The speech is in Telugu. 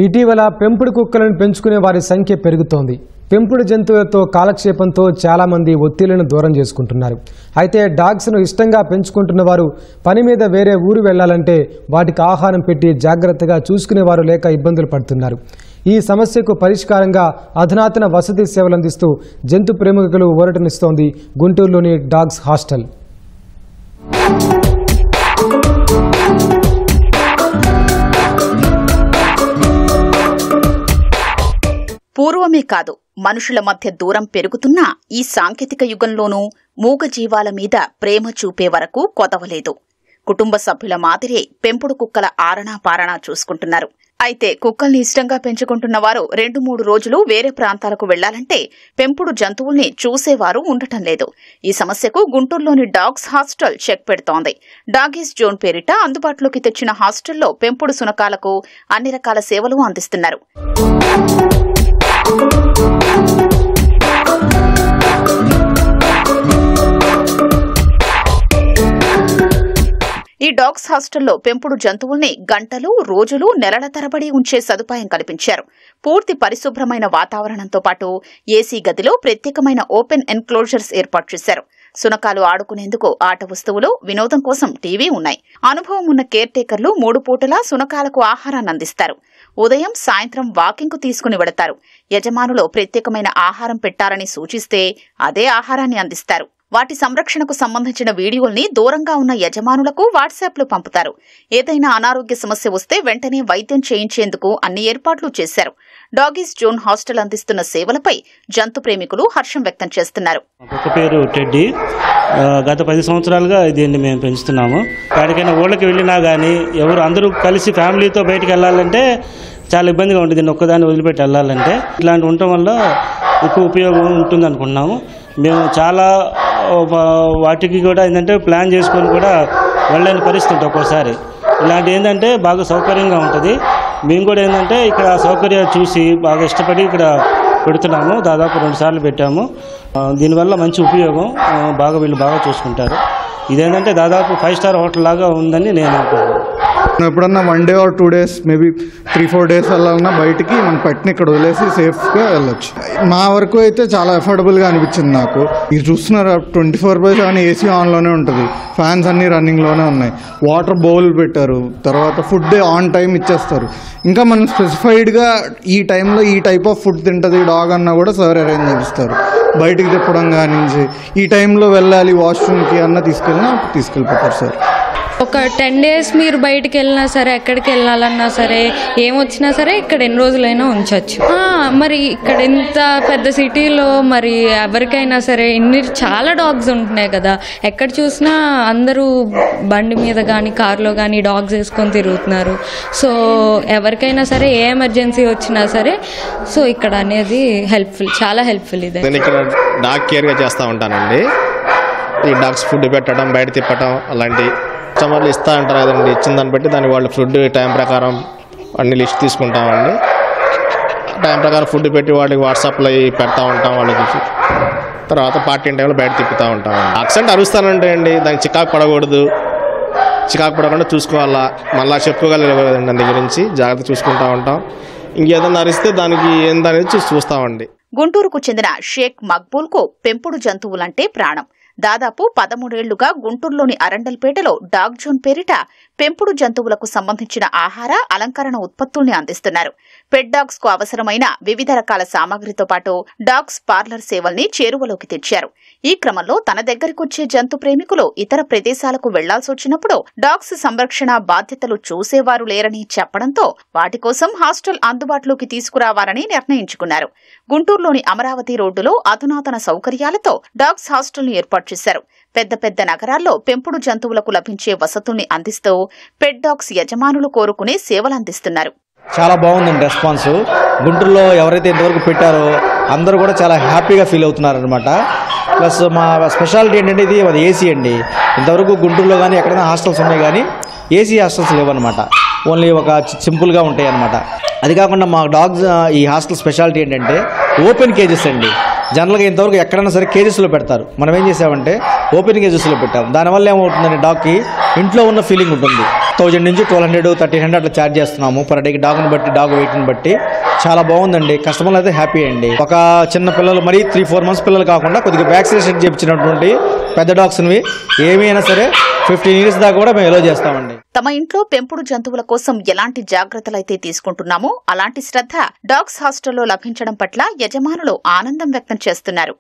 ఇటీవల పెంపుడు కుక్కలను పెంచుకునే వారి సంఖ్య పెరుగుతోంది. పెంపుడు జంతువులతో కాలక్షేపంతో చాలా మంది ఒత్తిళ్లను దూరం చేసుకుంటున్నారు. అయితే డాగ్స్ను ఇష్టంగా పెంచుకుంటున్న వారు పని మీద వేరే ఊరు వెళ్లాలంటే వాటికి ఆహారం పెట్టి జాగ్రత్తగా చూసుకునేవారు లేక ఇబ్బందులు పడుతున్నారు. ఈ సమస్యకు పరిష్కారంగా అధునాతన వసతి సేవలు అందిస్తూ జంతు ప్రేమికులు ఊరటనిస్తోంది గుంటూరులోని డాగ్స్ హాస్టల్. పూర్వమే కాదు, మనుషుల మధ్య దూరం పెరుగుతున్నా ఈ సాంకేతిక యుగంలోనూ మూగజీవాల మీద ప్రేమ చూపే వరకు కొదవలేదు. కుటుంబ సభ్యుల మాదిరే పెంపుడు కుక్కల ఆరణా పారణా చూసుకుంటున్నారు. అయితే కుక్కల్ని ఇష్టంగా పెంచుకుంటున్న వారు 2-3 రోజులు వేరే ప్రాంతాలకు వెళ్లాలంటే పెంపుడు జంతువుల్ని చూసేవారు ఉండటం లేదు. ఈ సమస్యకు గుంటూరులోని డాగ్స్ హాస్టల్ చెక్ పెడుతోంది. డాగీస్ జోన్ పేరిట అందుబాటులోకి తెచ్చిన హాస్టల్లో పెంపుడు సునకాలకు అన్ని రకాల సేవలు అందిస్తున్నారు. ఈ డాగ్స్ హాస్టల్లో పెంపుడు జంతువుల్ని గంటలు, రోజులు, నెలల తరబడి ఉంచే సదుపాయం కల్పించారు. పూర్తి పరిశుభ్రమైన వాతావరణంతో పాటు ఏసీ గదిలో ప్రత్యేకమైన ఓపెన్ ఎన్క్లోజర్స్ ఏర్పాటు చేశారు. సునకాలు ఆడుకునేందుకు ఆట వస్తువులు, వినోదం కోసం టీవీ ఉన్నాయి. అనుభవం ఉన్న కేర్ టేకర్లు 3 పూటలా సునకాలకు ఆహారాన్ని అందిస్తారు. ఉదయం, సాయంత్రం వాకింగ్కు తీసుకుని వెడతారు. యజమానులు ప్రత్యేకమైన ఆహారం పెట్టాలని సూచిస్తే అదే ఆహారాన్ని అందిస్తారు. వాటి సంరక్షణకు సంబంధించిన వీడియోల్ని దూరంగా ఉన్న యజమానులకు వాట్సాప్లో పంపుతారు. ఏదైనా అనారోగ్య సమస్య వస్తే వెంటనే వైద్యం చేయించేందుకు అన్ని ఏర్పాట్లు చేశారు. డాగీస్ జోన్ హాస్టల్ అందిస్తున్న సేవలపై జంతు ప్రేమికులు హర్షం వ్యక్తం చేస్తున్నారు. కుక్క పేరు టెడ్డీ. గత 10 సంవత్సరాలుగా దీన్ని మేము పెంచుతున్నాము. ఎక్కడికైనా ఊళ్ళకి వెళ్ళినా కానీ అందరూ కలిసి ఫ్యామిలీతో బయటకు వెళ్ళాలంటే చాలా ఇబ్బందిగా ఉంటుంది. దీన్ని ఒక్కదాన్ని వదిలిపెట్టి వెళ్ళాలంటే ఇట్లాంటి ఉండటం వల్ల ఎక్కువ ఉపయోగం ఉంటుంది అనుకుంటున్నాము. మేము చాలా వాటికి కూడా ఏంటంటే ప్లాన్ చేసుకొని కూడా వెళ్ళని పరిస్థితి ఒక్కోసారి. ఇలాంటి ఏంటంటే బాగా సౌకర్యంగా ఉంటుంది. మేము కూడా ఏంటంటే ఇక్కడ సౌకర్యాలు చూసి బాగా ఇష్టపడి ఇక్కడ పెడుతున్నాము. దాదాపు 2 సార్లు పెట్టాము. దీనివల్ల మంచి ఉపయోగం. వీళ్ళు బాగా చూసుకుంటారు. ఇదేంటంటే దాదాపు 5 స్టార్ హోటల్ లాగా ఉందని నేను అనుకుంటున్నాను. ఎప్పుడన్నా 1 day or 2 days maybe 3-4 days వెళ్ళాలన్నా బయటికి మన పెట్ని ఇక్కడ వదిలేసి సేఫ్గా వెళ్ళొచ్చు. మా వరకు అయితే చాలా అఫోర్డబుల్గా అనిపించింది నాకు. ఇది చూస్తున్నారు 24/7 ఏసీ ఆన్లోనే ఉంటుంది. ఫ్యాన్స్ అన్నీ రన్నింగ్లోనే ఉన్నాయి. వాటర్ బౌల్ పెట్టారు. తర్వాత ఫుడ్ ఆన్ టైం ఇచ్చేస్తారు. ఇంకా మనం స్పెసిఫైడ్గా ఈ టైంలో ఈ టైప్ ఆఫ్ ఫుడ్ తింటుంది డాగ్ అన్నా కూడా సార్ అరేంజ్ చేస్తారు. బయటికి తిప్పడం కానీ ఈ టైంలో వెళ్ళాలి వాష్రూమ్కి అన్న తీసుకెళ్ళిపోతారు సార్. ఒక 10 డేస్ మీరు బయటికి వెళ్ళినా సరే, ఎక్కడికి వెళ్ళాలన్నా సరే, ఏమొచ్చినా సరే ఇక్కడ ఎన్ని రోజులైనా ఉంచవచ్చు. మరి ఇక్కడ ఇంత పెద్ద సిటీలో మరి ఎవరికైనా సరే చాలా డాగ్స్ ఉంటున్నాయి కదా. ఎక్కడ చూసినా అందరూ బండి మీద కానీ కార్లో కానీ డాగ్స్ వేసుకొని తిరుగుతున్నారు. సో ఎవరికైనా సరే ఏ ఎమర్జెన్సీ వచ్చినా సరే సో ఇక్కడ అనేది హెల్ప్ఫుల్, చాలా హెల్ప్ఫుల్. ఇది నేను ఇక్కడ డాగ్ కేర్గా చేస్తూ ఉంటానండి. ఈ డాగ్స్ ఫుడ్ పెట్టడం, బయట తిప్పడం అలాంటి కస్టమర్లు ఇస్తూ ఉంటారు కదండి. ఇచ్చిన దాన్ని బట్టి దాన్ని వాళ్ళు ఫుడ్ టైం ప్రకారం అన్ని లిస్ట్ తీసుకుంటామండి. టైం ప్రకారం ఫుడ్ పెట్టి వాళ్ళకి వాట్సాప్లో పెడతా ఉంటాం. వాళ్ళకి తర్వాత పార్టీ టైంలో బయట తిప్పుతూ ఉంటాం. యాక్సిడెంట్ అరుస్తానంటే అండి దానికి చికాకు పడకుండా చూసుకోవాలా. మళ్ళీ చెప్పుకోగలరు కదండి. దాని గురించి జాగ్రత్త చూసుకుంటూ ఉంటాం. ఇంకేదన్నా అరిస్తే దానికి ఏందనేది చూస్తామండి. గుంటూరుకు చెందిన షేక్ మక్బూల్కు పెంపుడు జంతువులంటే ప్రాణం. దాదాపు 13 ఏళ్లుగా గుంటూరులోని అరండల్పేటలో డాగ్ జోన్ పేరిట పెంపుడు జంతువులకు సంబంధించిన ఆహార, అలంకరణ ఉత్పత్తుల్ని అందిస్తున్నారు. పెట్ డాగ్స్ కు అవసరమైన వివిధ రకాల సామాగ్రితో పాటు డాగ్స్ పార్లర్ సేవల్ని చేరువలోకి తెచ్చారు. ఈ క్రమంలో తన దగ్గరికొచ్చే జంతు ప్రేమికులు ఇతర ప్రదేశాలకు వెళ్లాల్సి వచ్చినప్పుడు డాగ్స్ సంరక్షణ బాధ్యతలు చూసేవారు లేరని చెప్పడంతో వాటి కోసం హాస్టల్ అందుబాటులోకి తీసుకురావాలని నిర్ణయించుకున్నారు. గుంటూరులోని అమరావతి రోడ్డులో అధునాతన సౌకర్యాలతో డాగ్స్ హాస్టల్ను ఏర్పాటు చేశారు. పెద్ద పెద్ద నగరాల్లో పెంపుడు జంతువులకు లభించే వసతుల్ని అందిస్తూ పెట్ డాగ్స్ యజమానులు కోరుకునే సేవలందిస్తున్నారు. చాలా బాగుందండి రెస్పాన్స్. గుంటూరులో ఎవరైతే ఇంతవరకు పెట్టారో అందరూ కూడా చాలా హ్యాపీగా ఫీల్ అవుతున్నారనమాట. ప్లస్ మా స్పెషాలిటీ ఏంటంటే ఇది ఏసీ అండి. ఇంతవరకు గుంటూరులో కానీ ఎక్కడైనా హాస్టల్స్ ఉన్నాయి కానీ ఏసీ హాస్టల్స్ లేవన్నమాట. ఓన్లీ ఒక సింపుల్గా ఉంటాయి అన్నమాట. అది కాకుండా మా డాగ్స్ ఈ హాస్టల్ స్పెషాలిటీ ఏంటంటే ఓపెన్ కేజెస్ అండి. జనరల్గా ఇంతవరకు ఎక్కడైనా సరే కేజెస్లో పెడతారు. మనం ఏం చేసామంటే ఓపెన్ కేజెస్లో పెట్టాం. దానివల్ల ఏమవుతుందంటే డాగ్కి ఇంట్లో ఉన్న ఫీలింగ్ ఉంటుంది. 1000 నుంచి 1200, 1300 అట్లా ఛార్జ్ చేస్తున్నాము పర్ డేకి. డాగ్ని బట్టి, డాగ్ వెయిట్ని బట్టి చాలా బాగుందండి. కస్టమర్లు అయితే హ్యాపీ అండి. ఒక చిన్న పిల్లలు మరీ 3-4 months పిల్లలు కాకుండా కొద్దిగా వ్యాక్సినేషన్ చేయించినటువంటి పెద్ద డాగ్స్ని ఏమైనా సరే 15 years దాకా కూడా మేము ఎలో చేస్తామండి. తమ ఇంట్లో పెంపుడు జంతువుల కోసం ఎలాంటి జాగ్రత్తలైతే తీసుకుంటున్నామో అలాంటి శ్రద్ధ డాగ్స్ హాస్టల్లో లభించడం పట్ల యజమానులు ఆనందం వ్యక్తం చేస్తున్నారు.